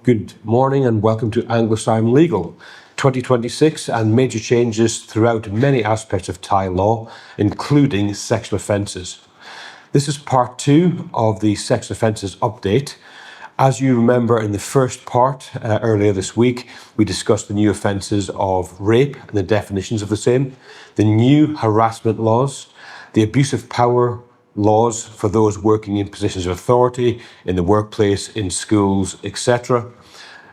Good morning and welcome to Anglo Siam Legal 2026 and major changes throughout many aspects of Thai law, including sexual offences. This is part 2 of the sexual offences update. As you remember in the first part earlier this week, we discussed the new offences of rape and the definitions of the same, the new harassment laws, the abuse of power laws for those working in positions of authority in the workplace, in schools, etc.,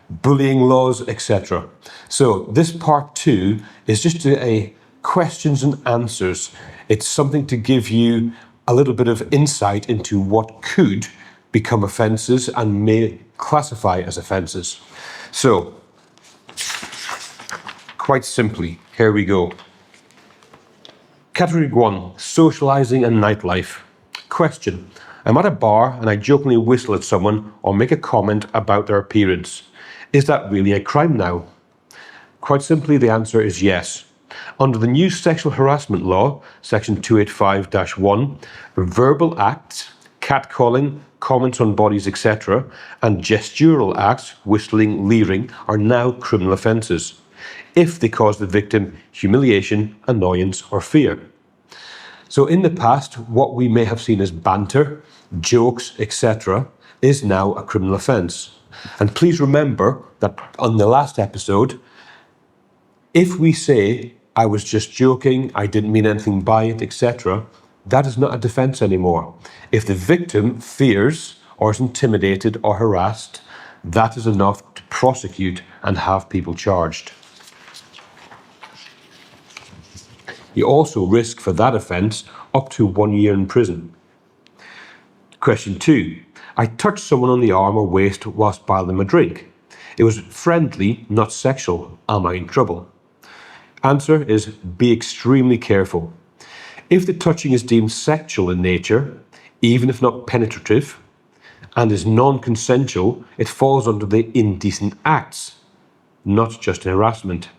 bullying laws, etc. So this part 2 is just a questions and answers. It's something to give you a little bit of insight into what could become offences and may classify as offences. So, quite simply, here we go. Category 1, socializing and nightlife. Question. I'm at a bar and I jokingly whistle at someone or make a comment about their appearance. Is that really a crime now? Quite simply, the answer is yes. Under the new sexual harassment law, section 285-1, verbal acts, catcalling, comments on bodies, etc., and gestural acts, whistling, leering, are now criminal offences if they cause the victim humiliation, annoyance, or fear. So in the past, what we may have seen as banter, jokes, etc., is now a criminal offence. And please remember that on the last episode, if we say, I was just joking, I didn't mean anything by it, etc., that is not a defence anymore. If the victim fears or is intimidated or harassed, that is enough to prosecute and have people charged. You also risk for that offence up to 1 year in prison. Question 2. I touched someone on the arm or waist whilst buying them a drink. It was friendly, not sexual. Am I in trouble? Answer is be extremely careful. If the touching is deemed sexual in nature, even if not penetrative, and is non-consensual, it falls under the indecent acts, not just harassment.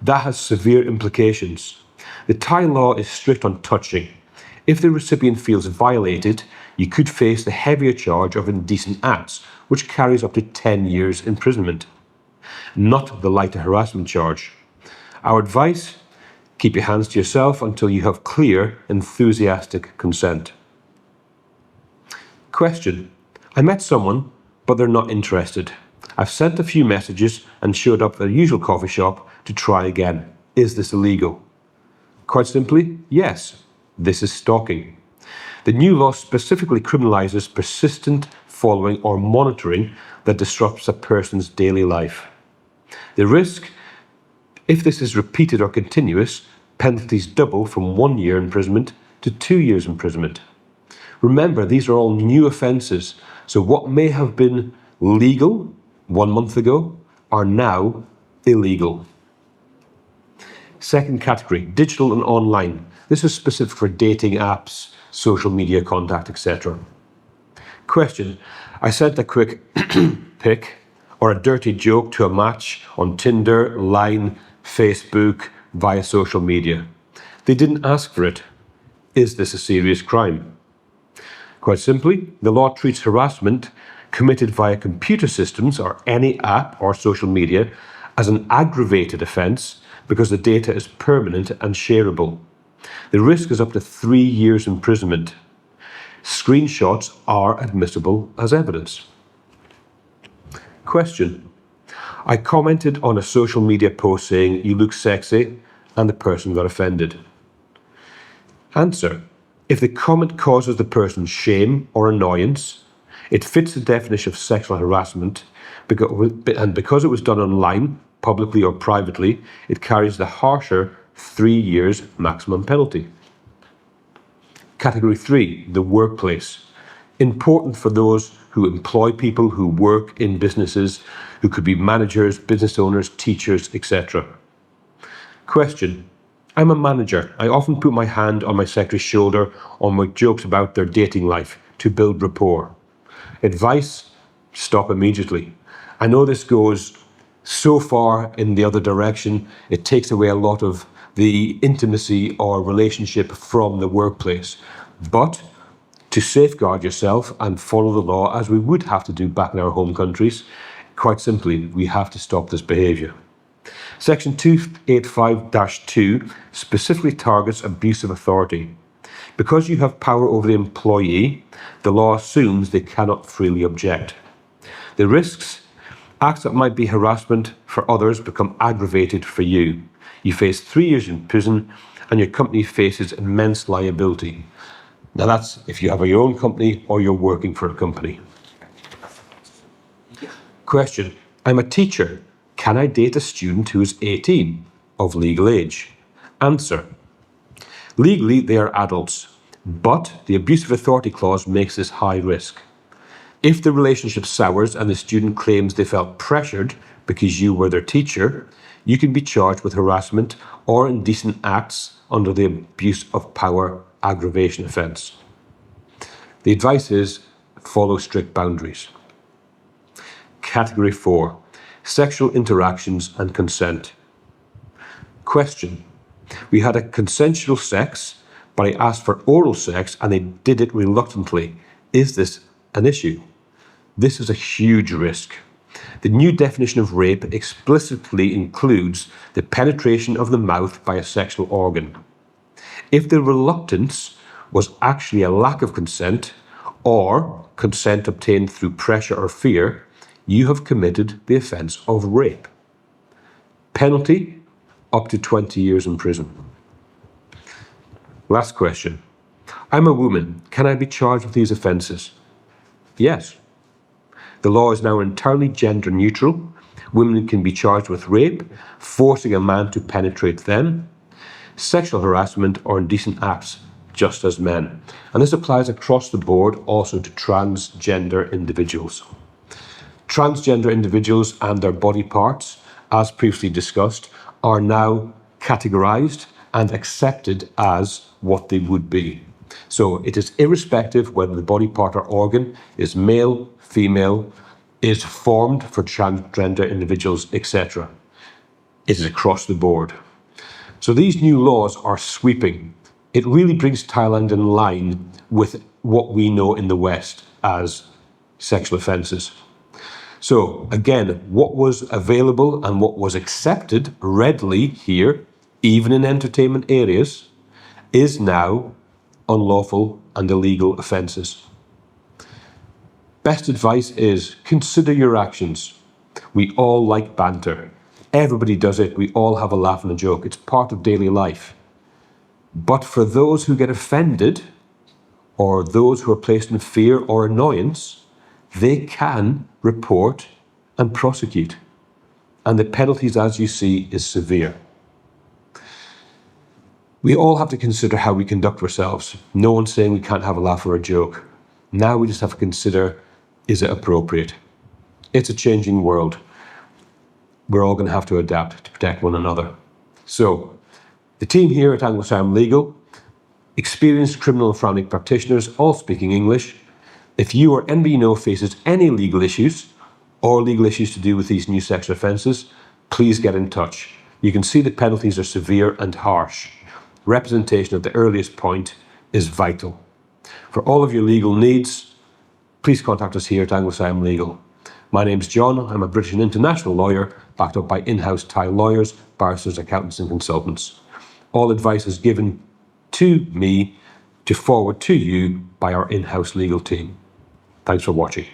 That has severe implications. The Thai law is strict on touching. If the recipient feels violated, you could face the heavier charge of indecent acts, which carries up to 10 years imprisonment, not the lighter harassment charge. Our advice, keep your hands to yourself until you have clear, enthusiastic consent. Question. I met someone, but they're not interested. I've sent a few messages and showed up at their usual coffee shop to try again. Is this illegal? Quite simply, yes. This is stalking. The new law specifically criminalises persistent following or monitoring that disrupts a person's daily life. The risk, if this is repeated or continuous, penalties double from 1 year imprisonment to 2 years imprisonment. Remember, these are all new offences, so what may have been legal 1 month ago are now illegal. Second category, digital and online. This is specific for dating apps, social media contact, etc. Question. I sent a quick pic or a dirty joke to a match on Tinder, Line, Facebook, via social media. They didn't ask for it. Is this a serious crime? Quite simply, the law treats harassment committed via computer systems or any app or social media as an aggravated offence because the data is permanent and shareable. The risk is up to 3 years imprisonment. Screenshots are admissible as evidence. Question. I commented on a social media post saying, you look sexy, and the person got offended. Answer. If the comment causes the person shame or annoyance, it fits the definition of sexual harassment, and because it was done online, publicly or privately, it carries the harsher 3 years maximum penalty. Category 3, the workplace. Important for those who employ people, who work in businesses, who could be managers, business owners, teachers, etc. Question. I'm a manager. I often put my hand on my secretary's shoulder or make jokes about their dating life to build rapport. Advice, stop immediately. I know this goes so far in the other direction, it takes away a lot of the intimacy or relationship from the workplace. But to safeguard yourself and follow the law, as we would have to do back in our home countries, Quite simply, we have to stop this behaviour. Section 285-2 specifically targets abuse of authority. Because you have power over the employee, the law assumes they cannot freely object. The risks: acts that might be harassment for others become aggravated for you. You face 3 years in prison and your company faces immense liability. Now that's if you have your own company or you're working for a company. Question: I'm a teacher. Can I date a student who is 18, of legal age? Answer: legally they are adults, but the abuse of authority clause makes this high risk. If the relationship sours and the student claims they felt pressured because you were their teacher, you can be charged with harassment or indecent acts under the abuse of power aggravation offence. The advice is follow strict boundaries. Category 4. Sexual interactions and consent. Question: we had a consensual sex, but I asked for oral sex and they did it reluctantly. Is this an issue? This is a huge risk. The new definition of rape explicitly includes the penetration of the mouth by a sexual organ. If the reluctance was actually a lack of consent or consent obtained through pressure or fear, you have committed the offence of rape. Penalty: up to 20 years in prison. Last question. I'm a woman. Can I be charged with these offences? Yes. The law is now entirely gender neutral. Women can be charged with rape, forcing a man to penetrate them, sexual harassment or indecent acts, just as men. And this applies across the board also to transgender individuals. Transgender individuals and their body parts, as previously discussed, are now categorised and accepted as what they would be. So it is irrespective whether the body part or organ is male, female, is formed for transgender individuals, etc. It is across the board. So these new laws are sweeping. It really brings Thailand in line with what we know in the West as sexual offences. So again, what was available and what was accepted readily here, even in entertainment areas, is now unlawful and illegal offences. Best advice is consider your actions. We all like banter. Everybody does it. We all have a laugh and a joke. It's part of daily life. But for those who get offended, or those who are placed in fear or annoyance, they can report and prosecute. And the penalties, as you see, is severe. We all have to consider how we conduct ourselves. No one's saying we can't have a laugh or a joke. Now we just have to consider, is it appropriate? It's a changing world. We're all going to have to adapt to protect one another. So, the team here at Anglo Siam Legal, experienced criminal and forensic practitioners, all speaking English. If you or anybody you know faces any legal issues or legal issues to do with these new sexual offences, please get in touch. You can see the penalties are severe and harsh. Representation at the earliest point is vital. For all of your legal needs, please contact us here at Anglo Siam Legal. My name's John. I'm a British and international lawyer backed up by in-house Thai lawyers, barristers, accountants and consultants. All advice is given to me to forward to you by our in-house legal team. Thanks for watching.